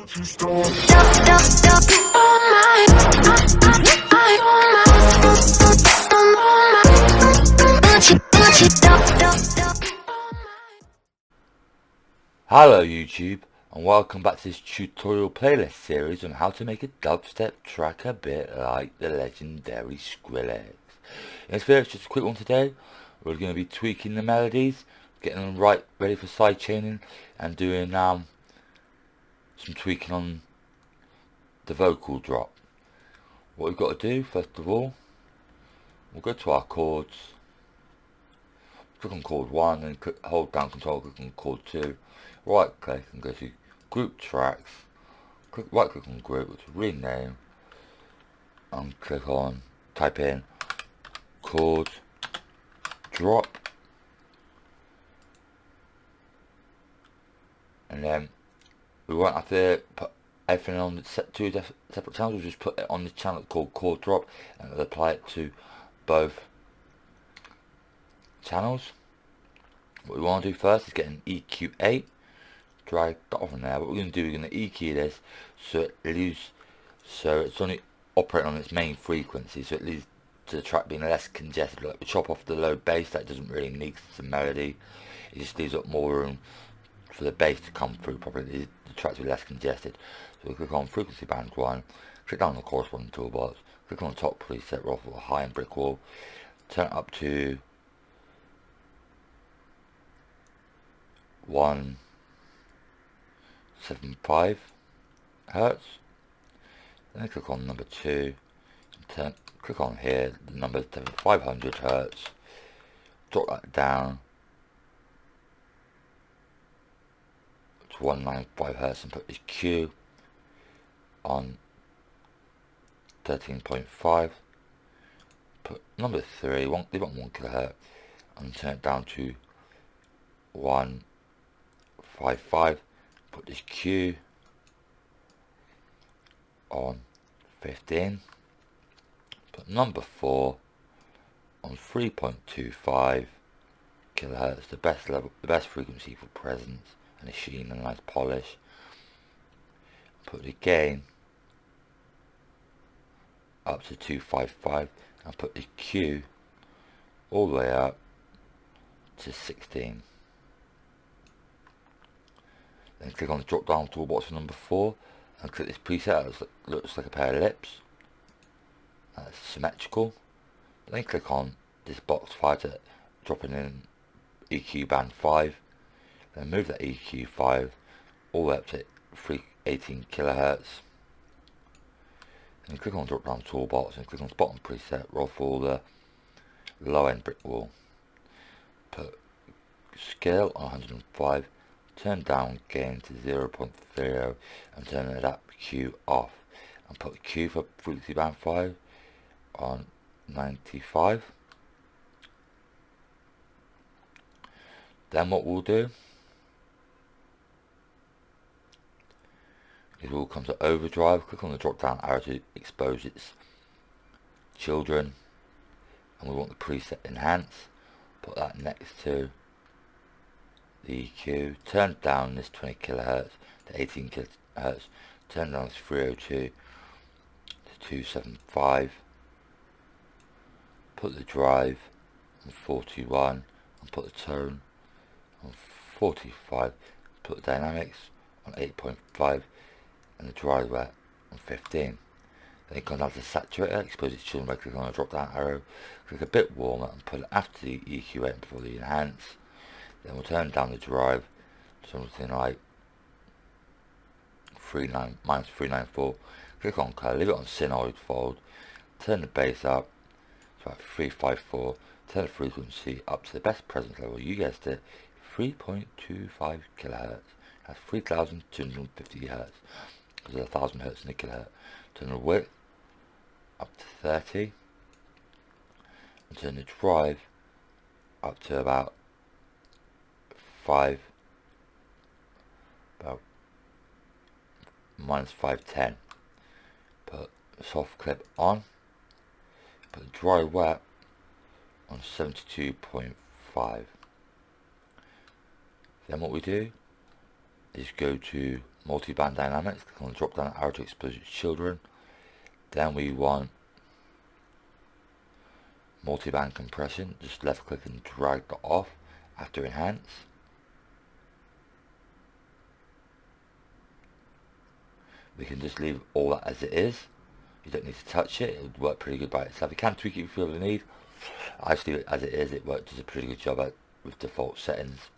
Hello YouTube, and welcome back to this tutorial playlist series on how to make a dubstep track a bit like the legendary Skrillex. In this video, it's just a quick one today. We're going to be tweaking the melodies, getting them right, ready for sidechaining, and doing some tweaking on the vocal drop. What we've got to do, first of all, we'll go to our chords, click on chord 1, and hold down control, click on chord 2, right click and go to group tracks, right click on group, which is rename, and type in chord drop, and then we won't have to put everything on the two separate channels. We'll just put it on the channel called chord drop, and we'll apply it to both channels. What we want to do first is get an EQ8, drag that off in there. What we're going to do, we're going to EQ this so it's only operating on its main frequency, so it leads to the track being less congested. Like we chop off the low bass, that doesn't really need some melody, it just leaves up more room for the bass to come through properly, the track to be less congested. So we click on frequency band 1, click down on the corresponding toolbox, click on the top preset, ruffle high and brick wall, turn it up to 175 hertz. Then click on number 2, and click on here the number 500 hertz, drop that down to 195 hertz and put this Q on 13.5, put number 3, leave it on 1 kilohertz, and turn it down to 155, put this Q on 15, put number 4 on 3.25 kilohertz, the best frequency for presence and a sheen and nice polish. Put the gain up to 255 and put the Q all the way up to 16. Then click on the drop down toolbox for number 4 and click this preset that looks like a pair of lips. That's symmetrical. Then click on this box 5 to drop in EQ band 5. Then move that EQ 5 all the way up to 18 kilohertz. Then click on drop down toolbox and click on the bottom preset, ruffle the low end brick wall. Put scale on 105. Turn down gain to 0.0 and turn that Q off, and put Q for frequency band 5 on 95. Then what we'll do is we'll come to overdrive, click on the drop down arrow to expose its children, and we want the preset enhance, put that next to the EQ, turn down this 20 kilohertz to 18 kilohertz, turn down this 302 to 275, put the drive on 41 and put the tone on 45, put the dynamics on 8.5 and the dry wet on 15. Then you come down to saturator, expose its children by clicking on the drop down arrow, click a bit warmer and put it after the EQ8 before the enhance. Then we'll turn down the drive to something like minus 394. Click on color, leave it on synoid fold, turn the bass up to about 354, turn the frequency up to the best presence level, you guessed it, 3.25 kilohertz. That's 3250 hertz, because there's 1000 hertz in a kilohertz. Turn the width up to 30, and turn the drive up to about minus 510. Put the soft clip on, put the dry wet on 72.5. Then what we do is go to multi-band dynamics, click on the drop down arrow to expose children. Then we want multi-band compression, just left click and drag that off after enhance. We can just leave all that as it is. You don't need to touch it, it would work pretty good by itself. You can tweak it if you feel the need. I just leave it as it is, it does a pretty good job with default settings.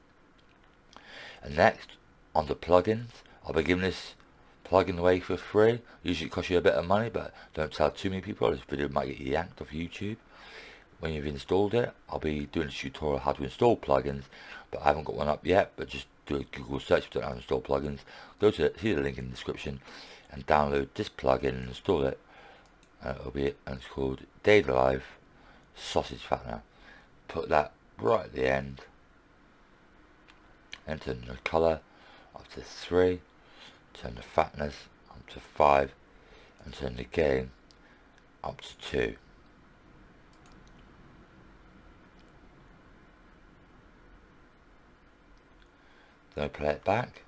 And next, on the plugins, I'll be giving this plugin away for free. Usually it costs you a bit of money, but don't tell too many people, this video might get yanked off YouTube. When you've installed it, I'll be doing a tutorial how to install plugins, but I haven't got one up yet. But just do a Google search if you don't know how to install plugins. Go to see the link in the description and download this plugin and install it. And it's called Data Life Sausage Fattener. Put that right at the end. And turn the colour up to 3. Turn the fatness up to 5. And turn the gain up to 2. Then we play it back.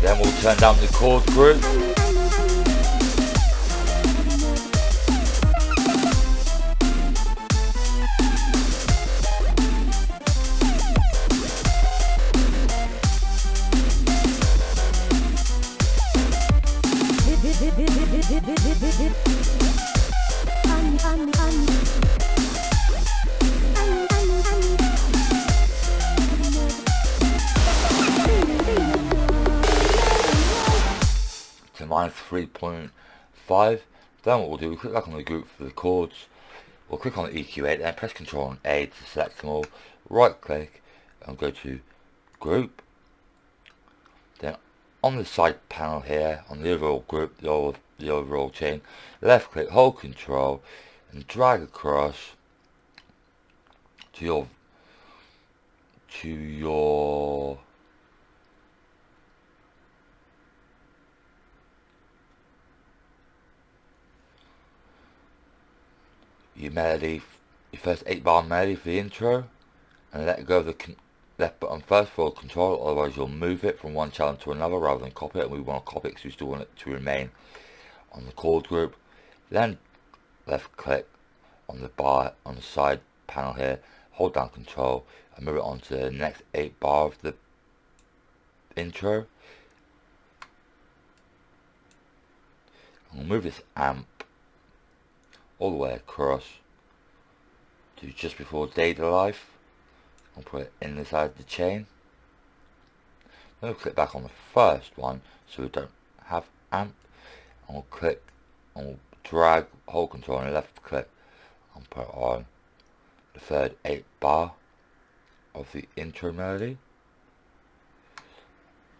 Then we'll turn down the chord group. To -3.5. Then what we'll do, we'll click back on the group for the chords. We'll click on the EQ8, then press Ctrl and A to select them all. Right click and go to group. Then on the side panel here, on the overall group, the overall chain, left click, hold Control and drag across to your melody, your first 8-bar melody for the intro, and let go of the left button first for control, otherwise you'll move it from one channel to another rather than copy it, and we want to copy it because we still want it to remain on the chord group. Then left click on the bar on the side panel here, hold down Control and move it on to the next 8-bar of the intro. And we'll move this amp all the way across to just before Data Life. I'll put it in the side of the chain. Then we'll click back on the first one so we don't have amp, and we'll click and we'll drag, hold Control and left click and put it on the third 8-bar of the intro melody,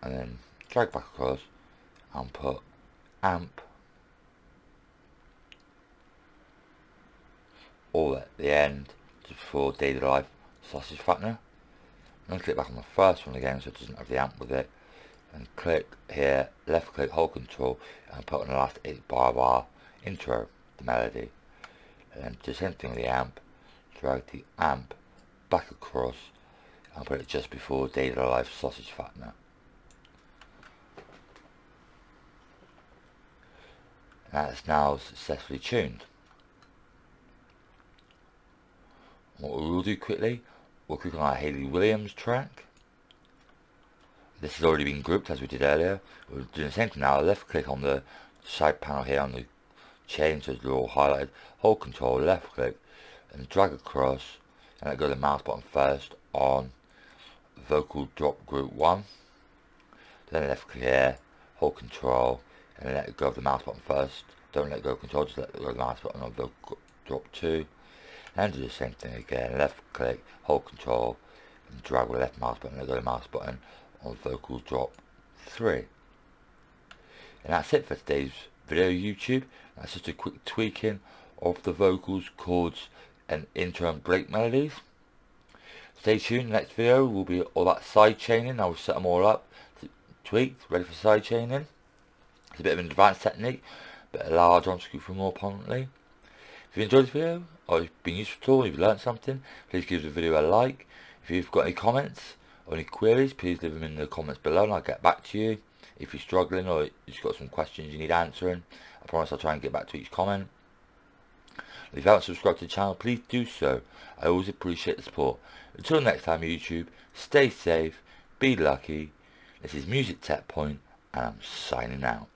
and then drag back across and put amp all at the end just before Data Life Sausage Fattener. Then click back on the first one again so it doesn't have the amp with it, and click here, left click, hold Control and put on the last 8-bar of our intro, the melody, and then do the same thing with the amp, drag the amp back across and put it just before Data Life Sausage Fattener. And that's now successfully tuned. What we will do quickly, we'll click on our Hayley Williams track. This has already been grouped as we did earlier. We're doing the same thing now, left click on the side panel here on the chain so they're all highlighted, hold Control, left click and drag across and let go of the mouse button first on vocal drop group 1. Then left click here, hold Control and let go of the mouse button first. Don't let go of Control, just let go of the mouse button on vocal drop 2. And do the same thing again, left click, hold Control and drag with the left mouse button and let go of the mouse button on vocal drop 3. And that's it for today's video, YouTube. That's just a quick tweaking of the vocals, chords and intro and break melodies. Stay tuned, next video will be all that side chaining. I will set them all up, tweaked, ready for side chaining. It's a bit of an advanced technique, but a large on scoop for more prominently. If you enjoyed this video, or it's been useful at all, if you learned something, please give the video a like. If you've got any comments or any queries, please leave them in the comments below and I'll get back to you. If you're struggling or you've got some questions you need answering, I promise I'll try and get back to each comment. If you haven't subscribed to the channel, please do so. I always appreciate the support. Until next time, YouTube, stay safe, be lucky. This is Music Tech Point, and I'm signing out.